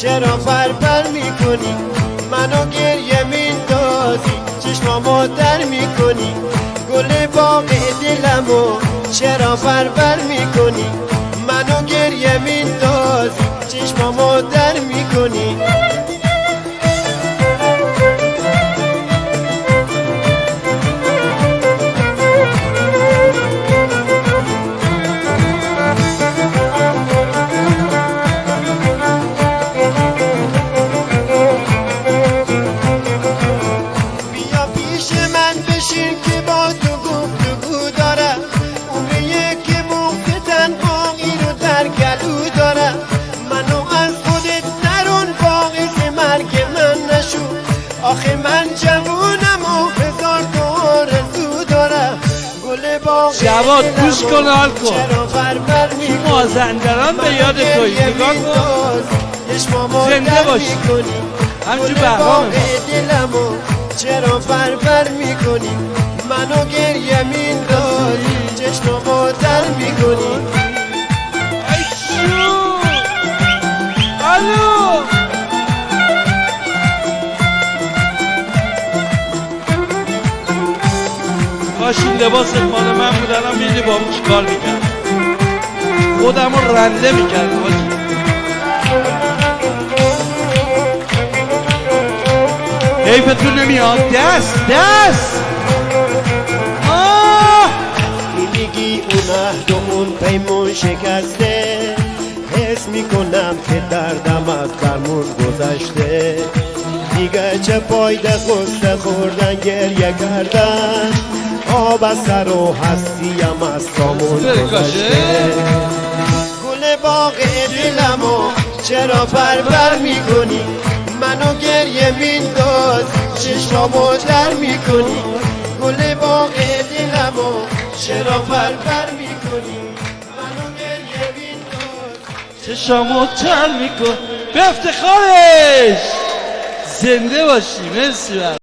چرا فرفر میکنی منو گریه میندازی چشمامو در میکنی گل باغ دلمو چرا فرفر میکنی منو گریه میندازی چشمامو در میکنی که با تو گفتگو داره اونه که موقتن باقی رو در گلو داره منو از خودت درون باعث مرگ من نشو آخه من جوونم و هزار تا آرزو داره گل باغ جواد گوش کن حال کن چرا فرفر میکنی مازندران به یاد توی نگاه کن زنده باشی همچون بهرام دلمو چرا فرفر میکنی منو گریه میندازی چشمامو در میکنی الو کاش این لباس مال من بود الان میدی با اون چیکار میکرد خودم رو رنده میکرد حیفتون نمیاد دست میگی اون عهد و اون پیمون شکسته حس میکنم که دردم از درمون گذشته دیگه چه فایده غصه خوردن گریه کردن آب از سر و هستیم از سامون گذشته گل باغ دلمو چرا فرفر میکنی منو گریه مینداز چشمامو در میکنی گل باغ دلمو چرا فرفر میکنی منو گریه مینداز چشمامو تر میکن به افتخارش زنده باشی مرسی